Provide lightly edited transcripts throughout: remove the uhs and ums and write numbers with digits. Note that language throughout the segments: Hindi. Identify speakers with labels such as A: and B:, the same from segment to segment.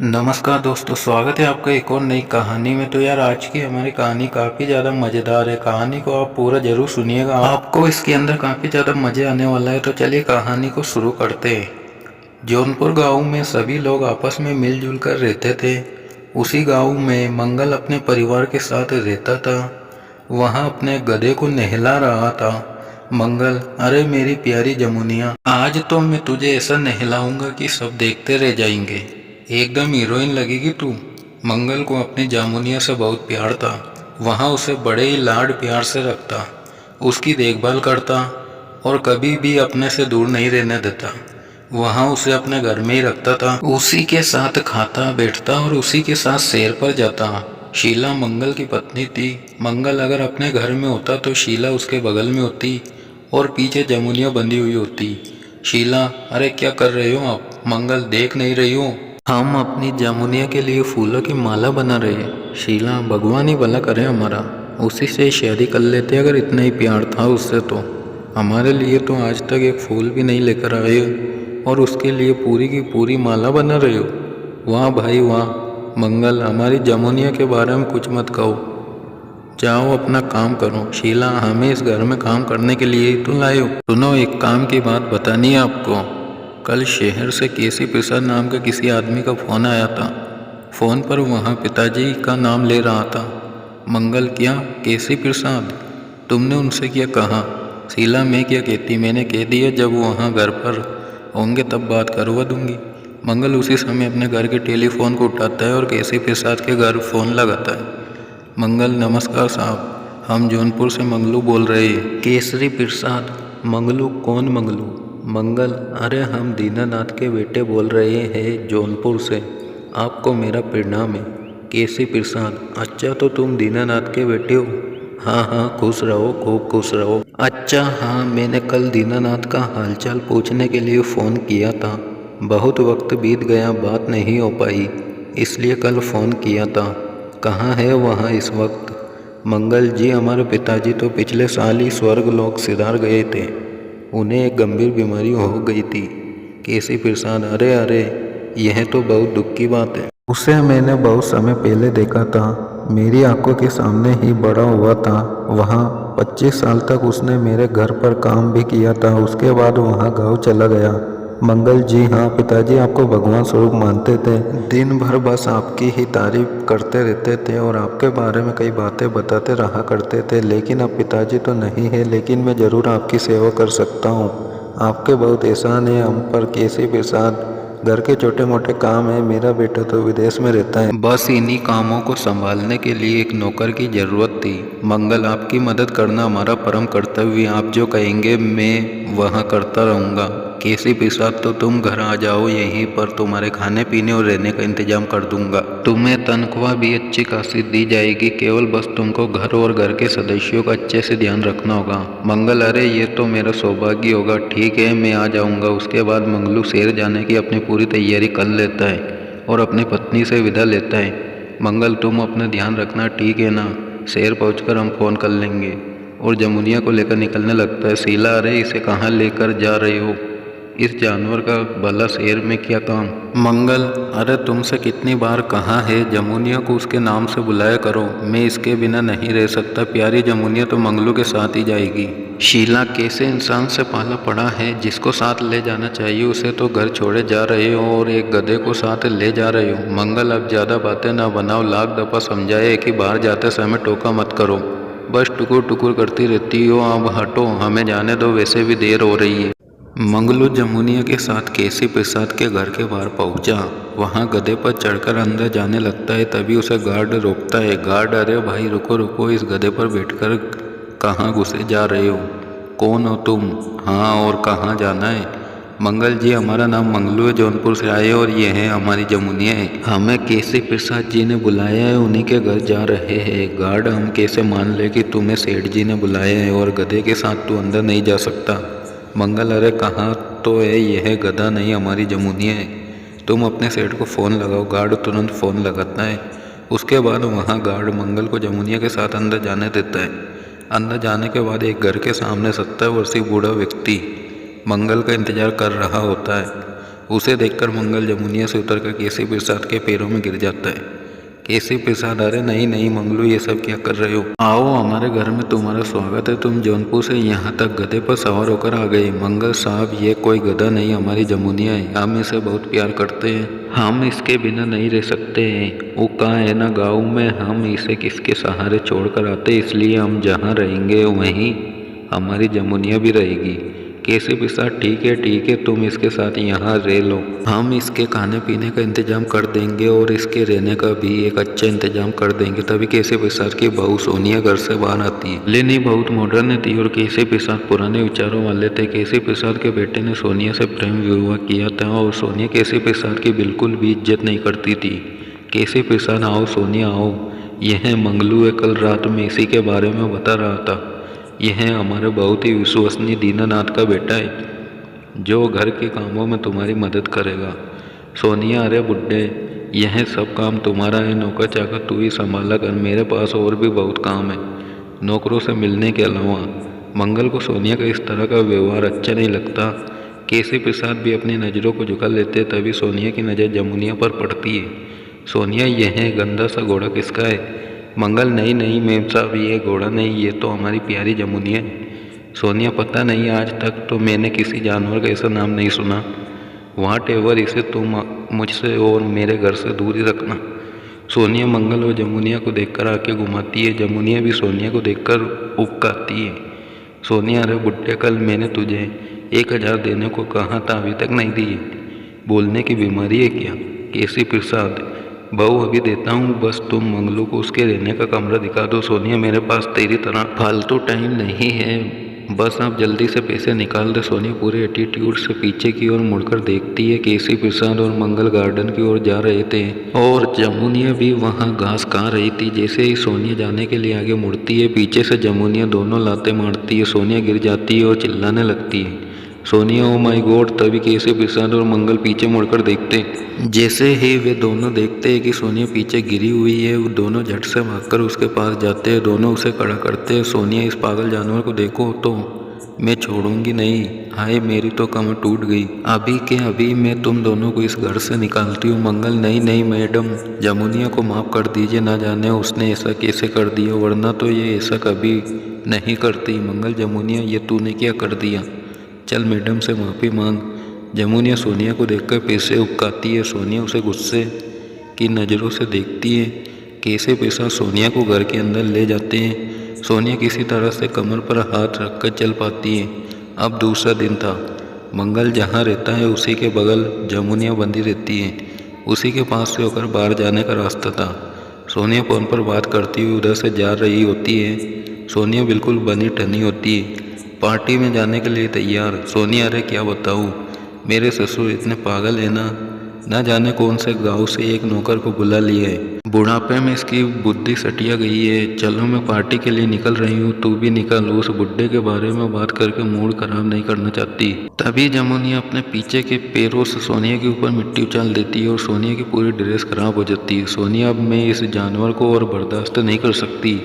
A: नमस्कार दोस्तों, स्वागत है आपका एक और नई कहानी में। तो यार आज की हमारी कहानी काफ़ी ज़्यादा मज़ेदार है। कहानी को आप पूरा ज़रूर सुनिएगा, आपको इसके अंदर काफ़ी ज़्यादा मज़े आने वाला है। तो चलिए कहानी को शुरू करते हैं। जौनपुर गांव में सभी लोग आपस में मिलजुल कर रहते थे। उसी गांव में मंगल अपने परिवार के साथ रहता था। वहाँ अपने गधे को नहला रहा था। मंगल, अरे मेरी प्यारी जमुनिया, आज तो मैं तुझे ऐसा नहलाऊंगा कि सब देखते रह जाएंगे। एकदम हीरोइन लगेगी तू। मंगल को अपनी जामुनिया से बहुत प्यार था। वहाँ उसे बड़े ही लाड प्यार से रखता, उसकी देखभाल करता और कभी भी अपने से दूर नहीं रहने देता। वहाँ उसे अपने घर में ही रखता था, उसी के साथ खाता बैठता और उसी के साथ सैर पर जाता। शीला मंगल की पत्नी थी। मंगल अगर अपने घर में होता तो शीला उसके बगल में होती और पीछे जमुनिया बंधी हुई होती। शीला, अरे क्या कर रहे हो आप? मंगल, देख नहीं रही हो हम अपनी जमुनिया के लिए फूलों की माला बना रहे हैं। शीला, भगवान ही भला करे हमारा, उसी से शादी कर लेते अगर इतना ही प्यार था उससे तो। हमारे लिए तो आज तक एक फूल भी नहीं लेकर आए और उसके लिए पूरी की पूरी माला बना रहे हो। वाह भाई वाह। मंगल, हमारी जमुनिया के बारे में कुछ मत कहो, जाओ अपना काम करो। शीला, हमें इस घर में काम करने के लिए ही तो लाए हो। सुनो, एक काम की बात बतानी है आपको। कल शहर से केसी प्रसाद नाम के किसी आदमी का फ़ोन आया था। फ़ोन पर वहाँ पिताजी का नाम ले रहा था। मंगल, क्या केसी प्रसाद? तुमने उनसे क्या कहा? शीला, मैं क्या कहती, मैंने कह दिया जब वो वहाँ घर पर होंगे तब बात करवा दूंगी। मंगल उसी समय अपने घर के टेलीफोन को उठाता है और केसी प्रसाद के घर फ़ोन लगाता है। मंगल, नमस्कार साहब, हम जौनपुर से मंगलू बोल रहे हैं। केसरी प्रसाद? मंगलू? कौन मंगलू? मंगल, अरे हम दीनानाथ के बेटे बोल रहे हैं जौनपुर से, आपको मेरा प्रणाम है। केसी प्रसाद, अच्छा तो तुम दीनानाथ के बेटे हो? हाँ हाँ, खुश रहो, खूब खुश रहो। अच्छा हाँ, मैंने कल दीनानाथ का हालचाल पूछने के लिए फ़ोन किया था। बहुत वक्त बीत गया, बात नहीं हो पाई, इसलिए कल फ़ोन किया था। कहाँ है वहाँ इस वक्त? मंगल जी, हमारे पिताजी तो पिछले साल ही स्वर्ग लोक सिधार गए थे, उन्हें एक गंभीर बीमारी हो गई थी। केसी प्रसाद, अरे अरे, यह तो बहुत दुख की बात है। उसे मैंने बहुत समय पहले देखा था, मेरी आंखों के सामने ही बड़ा हुआ था। वहाँ 25 साल तक उसने मेरे घर पर काम भी किया था। उसके बाद वहाँ गांव चला गया। मंगल जी, हाँ, पिताजी आपको भगवान स्वरूप मानते थे। दिन भर बस आपकी ही तारीफ करते रहते थे और आपके बारे में कई बातें बताते रहा करते थे। लेकिन अब पिताजी तो नहीं है, लेकिन मैं ज़रूर आपकी सेवा कर सकता हूँ। आपके बहुत एहसान है हम पर केसी प्रसाद। घर के छोटे मोटे काम है, मेरा बेटा तो विदेश में रहता है, बस इन्हीं कामों को संभालने के लिए एक नौकर की ज़रूरत थी। मंगल, आपकी मदद करना हमारा परम कर्तव्य है। आप जो कहेंगे मैं वहाँ करता रहूँगा। केसी प्रसाद, तो तुम घर आ जाओ, यहीं पर तुम्हारे खाने पीने और रहने का इंतजाम कर दूंगा। तुम्हें तनख्वाह भी अच्छी खासी दी जाएगी, केवल बस तुमको घर और घर के सदस्यों का अच्छे से ध्यान रखना होगा। मंगल, अरे ये तो मेरा सौभाग्य होगा। ठीक है, मैं आ जाऊंगा। उसके बाद मंगलू शहर जाने की अपनी पूरी तैयारी कर लेता है और अपनी पत्नी से विदा लेता है। मंगल, तुम अपना ध्यान रखना, ठीक है ना? शहर पहुँचकर हम फ़ोन कर लेंगे। और जमुनिया को लेकर निकलने लगता है। शीला, अरे इसे कहाँ लेकर जा रहे हो? इस जानवर का भला शहर में क्या काम? मंगल, अरे तुमसे कितनी बार कहा है जमुनिया को उसके नाम से बुलाया करो, मैं इसके बिना नहीं रह सकता। प्यारी जमुनिया तो मंगलू के साथ ही जाएगी। शीला, कैसे इंसान से पाला पड़ा है, जिसको साथ ले जाना चाहिए उसे तो घर छोड़े जा रहे हो और एक गधे को साथ ले जा रहे हो। मंगल, अब ज़्यादा बातें ना बनाओ, लाख दफ़ा समझाए कि बाहर जाते समय टोका मत करो, बस टुकुर टुकुर करती रहती हो। अब हटो, हमें जाने दो, वैसे भी देर हो रही है। मंगलू जमुनिया के साथ केसी प्रसाद के घर के बाहर पहुंचा। वहां गधे पर चढ़कर अंदर जाने लगता है, तभी उसे गार्ड रोकता है। गार्ड, अरे भाई रुको रुको, इस गधे पर बैठकर कहाँ घुसे जा रहे हो? कौन हो तुम? हाँ, और कहाँ जाना है? मंगल जी, हमारा नाम मंगलू है, जौनपुर से आए और ये है हमारी जमुनिया है। हमें केसी प्रसाद जी ने बुलाया है, उन्हीं के घर जा रहे हैं। गार्ड, हम कैसे मान ले कि तुम्हें सेठ जी ने बुलाया है और गधे के साथ तू अंदर नहीं जा सकता? मंगल, अरे कहाँ तो है, यह गधा नहीं हमारी जमुनिया है। तुम अपने सेठ को फ़ोन लगाओ। गार्ड तुरंत फ़ोन लगाता है। उसके बाद वहाँ गार्ड मंगल को जमुनिया के साथ अंदर जाने देता है। अंदर जाने के बाद एक घर के सामने 70 वर्षीय बूढ़ा व्यक्ति मंगल का इंतज़ार कर रहा होता है। उसे देखकर मंगल जमुनिया से उतरकर केसी प्रसाद के पैरों में गिर जाता है। केसी प्रसाद, अरे नहीं नहीं मंगलू, ये सब क्या कर रहे हो? आओ, हमारे घर में तुम्हारा स्वागत है। तुम जौनपुर से यहाँ तक गधे पर सवार होकर आ गए। मंगल साहब, ये कोई गधा नहीं, हमारी जमुनिया है। हम इसे बहुत प्यार करते हैं, हम इसके बिना नहीं रह सकते हैं। वो कहाँ है ना, गाँव में हम इसे किसके सहारे छोड़कर आते, इसलिए हम जहाँ रहेंगे वहीं हमारी जमुनिया भी रहेगी। केसी प्रसाद, ठीक है, तुम इसके साथ यहाँ रह लो, हम इसके खाने पीने का इंतजाम कर देंगे और इसके रहने का भी एक अच्छा इंतजाम कर देंगे। तभी केसी प्रसाद की बहू सोनिया घर से बाहर आती है। लेनी बहुत मॉडर्न थी और केसी प्रसाद पुराने विचारों वाले थे। केसी प्रसाद के बेटे ने सोनिया से प्रेम विवाह किया था और सोनिया केसी प्रसाद की बिल्कुल भी इज्जत नहीं करती थी। केसी प्रसाद, आओ सोनिया आओ, यह मंगलू है, कल रात में इसी के बारे में बता रहा था। यह हमारे बहुत ही विश्वसनीय दीनानाथ का बेटा है जो घर के कामों में तुम्हारी मदद करेगा। सोनिया, अरे बुड्ढे, यह सब काम तुम्हारा है, नौकर चाकर तू ही संभाला कर, मेरे पास और भी बहुत काम है नौकरों से मिलने के अलावा। मंगल को सोनिया का इस तरह का व्यवहार अच्छा नहीं लगता। केसी प्रसाद भी अपनी नज़रों को झुका लेते, तभी सोनिया की नज़र जमुनिया पर पड़ती है। सोनिया, यह गंदा सा घोड़ा किसका है? मंगल, नहीं नहीं मेम साहब, ये घोड़ा नहीं, ये तो हमारी प्यारी जमुनिया है। सोनिया, पता नहीं, आज तक तो मैंने किसी जानवर का ऐसा नाम नहीं सुना। व्हाट एवर, इसे तुम मुझसे और मेरे घर से दूर ही रखना। सोनिया मंगल और जमुनिया को देखकर आंखें घुमाती है। जमुनिया भी सोनिया को देखकर उबकाती है। सोनिया, अरे बुड्ढे, कल मैंने तुझे 1000 देने को कहा था, अभी तक नहीं दिए, बोलने की बीमारी है क्या? केसी प्रसाद, बहू अभी देता हूँ, बस तुम मंगलू को उसके रहने का कमरा दिखा दो। सोनिया, मेरे पास तेरी तरह फालतू टाइम नहीं है, बस आप जल्दी से पैसे निकाल दे। सोनिया पूरे एटीट्यूड से पीछे की ओर मुड़कर देखती है। केसी प्रसाद और मंगल गार्डन की ओर जा रहे थे और जमुनिया भी वहाँ घास खा रही थी। जैसे ही सोनिया जाने के लिए आगे मुड़ती है, पीछे से जमुनिया दोनों लाते मारती है। सोनिया गिर जाती है और चिल्लाने लगती है। Sonia, oh my God! तभी केसी प्रसाद और मंगल पीछे मुड़कर देखते। जैसे ही वे दोनों देखते हैं कि सोनिया पीछे गिरी हुई है, वो दोनों झट से भागकर उसके पास जाते हैं। दोनों उसे खड़ा करते हैं। सोनिया, इस पागल जानवर को देखो तो मैं छोड़ूंगी नहीं। हाय, मेरी तो कमर टूट गई। अभी के अभी मैं तुम दोनों को इस घर से निकालती हूँ। मंगल, नहीं नहीं मैडम, जमुनिया को माफ़ कर दीजिए, ना जाने उसने ऐसा कैसे कर दिया, वरना तो ये ऐसा कभी नहीं करती। मंगल, जमुनिया, ये तूने क्या कर दिया? चल मैडम से माफ़ी मांग। जमुनिया सोनिया को देखकर फिर से उबकाती है। सोनिया उसे गुस्से की नज़रों से देखती है। केसी प्रसाद सोनिया को घर के अंदर ले जाते हैं। सोनिया किसी तरह से कमर पर हाथ रखकर चल पाती है। अब दूसरा दिन था। मंगल जहाँ रहता है उसी के बगल जमुनिया बंधी रहती है। उसी के पास से होकर बाहर जाने का रास्ता था। सोनिया फ़ोन पर बात करती हुई उधर से जा रही होती है। सोनिया बिल्कुल बनी ठनी होती है, पार्टी में जाने के लिए तैयार। सोनिया, अरे क्या बताऊँ, मेरे ससुर इतने पागल है ना जाने कौन से गांव से एक नौकर को बुला लिए है। बुढ़ापे में इसकी बुद्धि सटिया गई है। चलो, मैं पार्टी के लिए निकल रही हूँ, तू भी निकल। उस बुड्ढे के बारे में बात करके मूड खराब नहीं करना चाहती। तभी जमुनिया अपने पीछे के पैरों से सोनिया के ऊपर मिट्टी उछाल देती है और सोनिया की पूरी ड्रेस खराब हो जाती है। सोनिया, अब मैं इस जानवर को और बर्दाश्त नहीं कर सकती,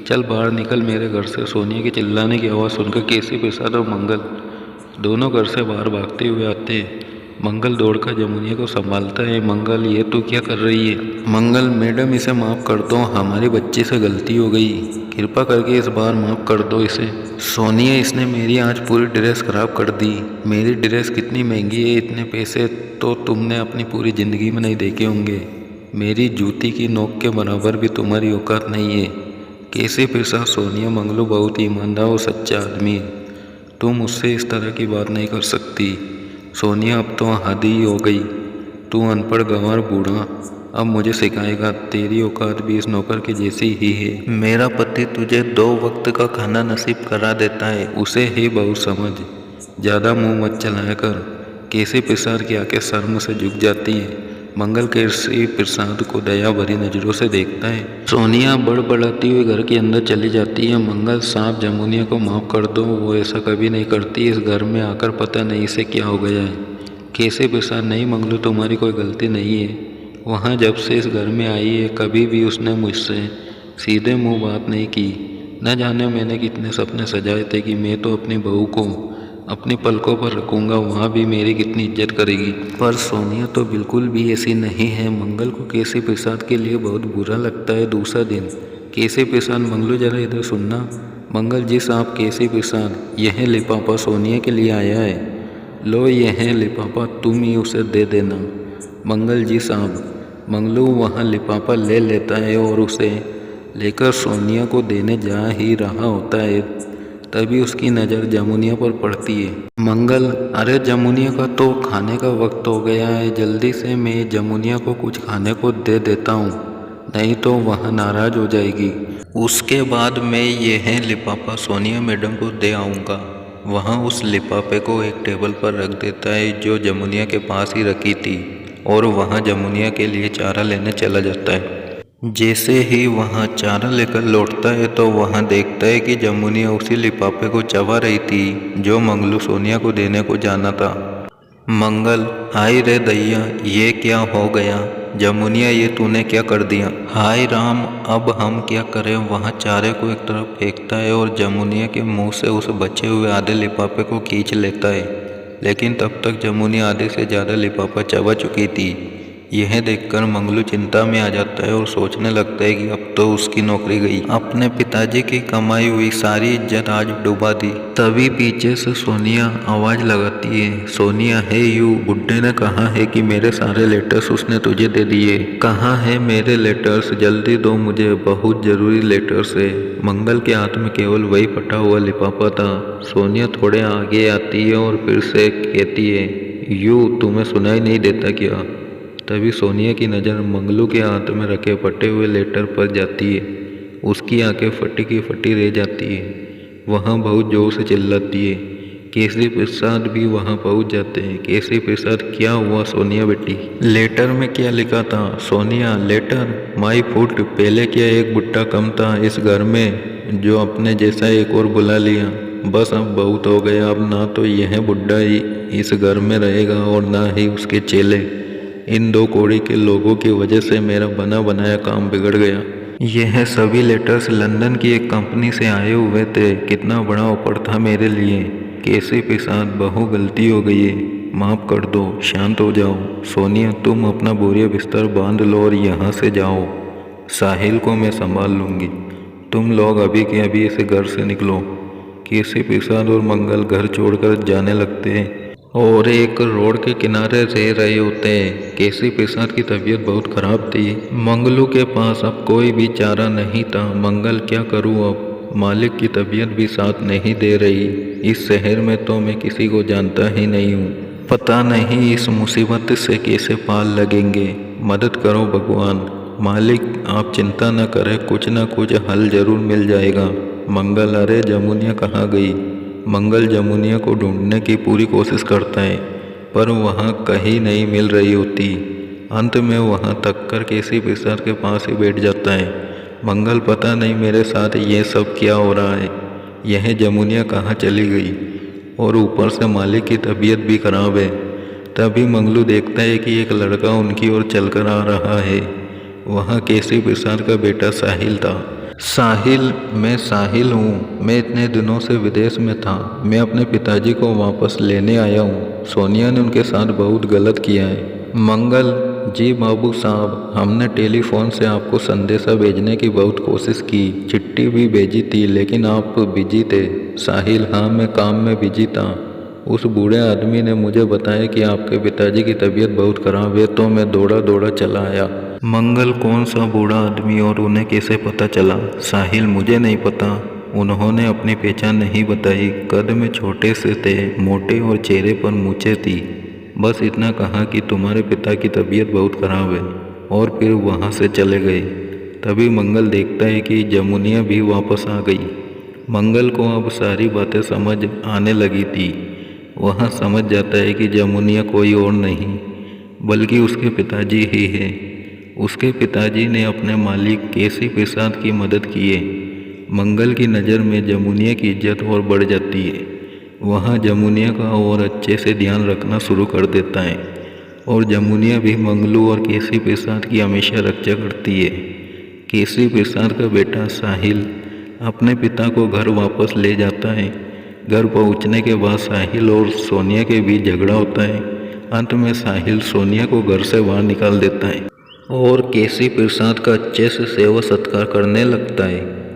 A: चल बाहर निकल मेरे घर से। सोनिया के चिल्लाने की आवाज़ सुनकर केसी प्रसाद और मंगल दोनों घर से बाहर भागते हुए आते हैं। मंगल दौड़कर जमुनिया को संभालता है। मंगल, ये तू क्या कर रही है? मंगल, मैडम इसे माफ़ कर दो, हमारी बच्ची से गलती हो गई, कृपा करके इस बार माफ़ कर दो इसे। सोनिया, इसने मेरी आज पूरी ड्रेस खराब कर दी। मेरी ड्रेस कितनी महंगी है, इतने पैसे तो तुमने अपनी पूरी ज़िंदगी में नहीं देखे होंगे। मेरी जूती की नोक के बराबर भी तुम्हारी औकात नहीं है। केसी प्रसाद, सोनिया, मंगलू बहुत ईमानदार और सच्चा आदमी है, तुम उससे इस तरह की बात नहीं कर सकती। सोनिया, अब तो हद ही हो गई, तू अनपढ़ गंवार बूढ़ा अब मुझे सिखाएगा, तेरी औकात भी इस नौकर की जैसी ही है। मेरा पति तुझे 2 वक्त का खाना नसीब करा देता है, उसे ही बहुत समझ, ज़्यादा मुंह मत चलाया कर। केसी प्रसाद की आंखें शर्म से झुक जाती है। मंगल केसी प्रसाद को दया भरी नज़रों से देखता है। सोनिया बड़बड़ाती हुई घर के अंदर चली जाती है। मंगल साहब, जमुनिया को माफ़ कर दो, वो ऐसा कभी नहीं करती। इस घर में आकर पता नहीं इसे क्या हो गया है। केसी प्रसाद, नहीं मंगलू, तुम्हारी कोई गलती नहीं है। वहाँ जब से इस घर में आई है कभी भी उसने मुझसे सीधे मुँह बात नहीं की। न जाने मैंने कितने सपने सजाए थे कि मैं तो अपनी बहू को अपनी पलकों पर रखूंगा, वहाँ भी मेरी कितनी इज्जत करेगी। पर सोनिया तो बिल्कुल भी ऐसी नहीं है। मंगल को केसी प्रसाद के लिए बहुत बुरा लगता है। दूसरा दिन, केसी प्रसाद, मंगलू जरा इधर सुनना। मंगल जी साहब, केसी प्रसाद, यह लिफाफा सोनिया के लिए आया है। लो यह लिफाफा, तुम ही उसे दे देना। मंगल जी साहब। मंगलू वहाँ लिफाफा ले लेता है और उसे लेकर सोनिया को देने जा ही रहा होता है, तभी उसकी नज़र जमुनिया पर पड़ती है। मंगल, अरे जमुनिया का तो खाने का वक्त हो गया है, जल्दी से मैं जमुनिया को कुछ खाने को दे देता हूँ, नहीं तो वह नाराज हो जाएगी। उसके बाद मैं यह लिफाफा सोनिया मैडम को दे आऊँगा। वहाँ उस लिफाफे को एक टेबल पर रख देता है जो जमुनिया के पास ही रखी थी, और वहाँ जमुनिया के लिए चारा लेने चला जाता है। जैसे ही वहाँ चारा लेकर लौटता है तो वहाँ देखता है कि जमुनिया उसी लिफाफे को चबा रही थी जो मंगलू सोनिया को देने को जाना था। मंगल, हाय रे दैया, ये क्या हो गया? जमुनिया, ये तूने क्या कर दिया? हाय राम, अब हम क्या करें? वहाँ चारे को एक तरफ फेंकता है और जमुनिया के मुंह से उस बचे हुए आधे लिफाफे को खींच लेता है, लेकिन तब तक जमुनिया आधे से ज़्यादा लिफाफा चबा चुकी थी। यह देखकर मंगलू चिंता में आ जाता है और सोचने लगता है कि अब तो उसकी नौकरी गई। अपने पिताजी की कमाई हुई सारी इज्जत आज डुबा दी। तभी पीछे से सोनिया आवाज लगाती है, सोनिया, है यू, बुड्ढे ने कहा है कि मेरे सारे लेटर्स उसने तुझे दे दिए। कहाँ है मेरे लेटर्स? जल्दी दो मुझे, बहुत जरूरी लेटर्स है। मंगल के हाथ में केवल वही फटा हुआ लिफाफा था। सोनिया थोड़े आगे आती है और फिर से कहती है, यू, तुम्हें सुनाई नहीं देता क्या? तभी सोनिया की नज़र मंगलू के हाथ में रखे फटे हुए लेटर पर जाती है। उसकी आंखें फटी की फटी रह जाती है। वहाँ बहुत जोर से चिल्लाती है। केसरी प्रसाद भी वहाँ पहुँच जाते हैं। केसरी प्रसाद, क्या हुआ सोनिया बेटी? लेटर में क्या लिखा था? सोनिया, लेटर, माई फूड, पहले क्या एक बुट्टा कम था इस घर में जो अपने जैसा एक और बुला लिया। बस अब बहुत हो गया। अब ना तो यह बुड्ढा ही इस घर में रहेगा और ना ही उसके चेले। इन दो कौड़ी के लोगों की वजह से मेरा बना बनाया काम बिगड़ गया। यह सभी लेटर्स लंदन की एक कंपनी से आए हुए थे। कितना बड़ा ऑफर था मेरे लिए। केसरी प्रसाद, बहु गलती हो गई है, माफ़ कर दो, शांत हो जाओ। सोनिया, तुम अपना बोरिया बिस्तर बांध लो और यहाँ से जाओ। साहिल को मैं संभाल लूँगी। तुम लोग अभी के अभी इस घर से निकलो। केसरी प्रसाद और मंगल घर छोड़कर जाने लगते हैं और एक रोड के किनारे रह रहे होते हैं। केसरी प्रसाद की तबीयत बहुत खराब थी। मंगलू के पास अब कोई भी चारा नहीं था। मंगल, क्या करूं अब? मालिक की तबीयत भी साथ नहीं दे रही। इस शहर में तो मैं किसी को जानता ही नहीं हूँ। पता नहीं इस मुसीबत से कैसे पाल लगेंगे। मदद करो भगवान। मालिक, आप चिंता न करें, कुछ न कुछ हल जरूर मिल जाएगा। मंगल, अरे जमुनिया कहाँ गई? मंगल जमुनिया को ढूंढने की पूरी कोशिश करता है, पर वहाँ कहीं नहीं मिल रही होती। अंत में वहाँ तक कर केसरी प्रसाद के पास ही बैठ जाता है। मंगल, पता नहीं मेरे साथ ये सब क्या हो रहा है। यह जमुनिया कहाँ चली गई? और ऊपर से मालिक की तबीयत भी खराब है। तभी मंगलू देखता है कि एक लड़का उनकी ओर चलकर आ रहा है। वहाँ केसरी प्रसाद का बेटा साहिल था। साहिल, मैं साहिल हूँ। मैं इतने दिनों से विदेश में था। मैं अपने पिताजी को वापस लेने आया हूँ। सोनिया ने उनके साथ बहुत गलत किया है। मंगल जी, बाबू साहब, हमने टेलीफोन से आपको संदेशा भेजने की बहुत कोशिश की, चिट्ठी भी भेजी थी, लेकिन आप बिजी थे। साहिल, हाँ, मैं काम में बिजी था। उस बूढ़े आदमी ने मुझे बताया कि आपके पिताजी की तबीयत बहुत खराब है, तो मैं दौड़ा दौड़ा चला आया। मंगल, कौन सा बूढ़ा आदमी और उन्हें कैसे पता चला? साहिल, मुझे नहीं पता। उन्होंने अपनी पहचान नहीं बताई। कद में छोटे से थे, मोटे और चेहरे पर मूंछें थी। बस इतना कहा कि तुम्हारे पिता की तबीयत बहुत खराब है, और फिर वहाँ से चले गए। तभी मंगल देखता है कि जमुनिया भी वापस आ गई। मंगल को अब सारी बातें समझ आने लगी थी। वह समझ जाता है कि जमुनिया कोई और नहीं बल्कि उसके पिताजी ही है। उसके पिताजी ने अपने मालिक केसरी प्रसाद की मदद की है। मंगल की नज़र में जमुनिया की इज्जत और बढ़ जाती है। वह जमुनिया का और अच्छे से ध्यान रखना शुरू कर देता है, और जमुनिया भी मंगलू और केसरी प्रसाद की हमेशा रक्षा करती है। केसरी प्रसाद का बेटा साहिल अपने पिता को घर वापस ले जाता है। घर पहुंचने के बाद साहिल और सोनिया के बीच झगड़ा होता है। अंत में साहिल सोनिया को घर से बाहर निकाल देता है और केसी प्रसाद का अच्छे से सेवा सत्कार करने लगता है।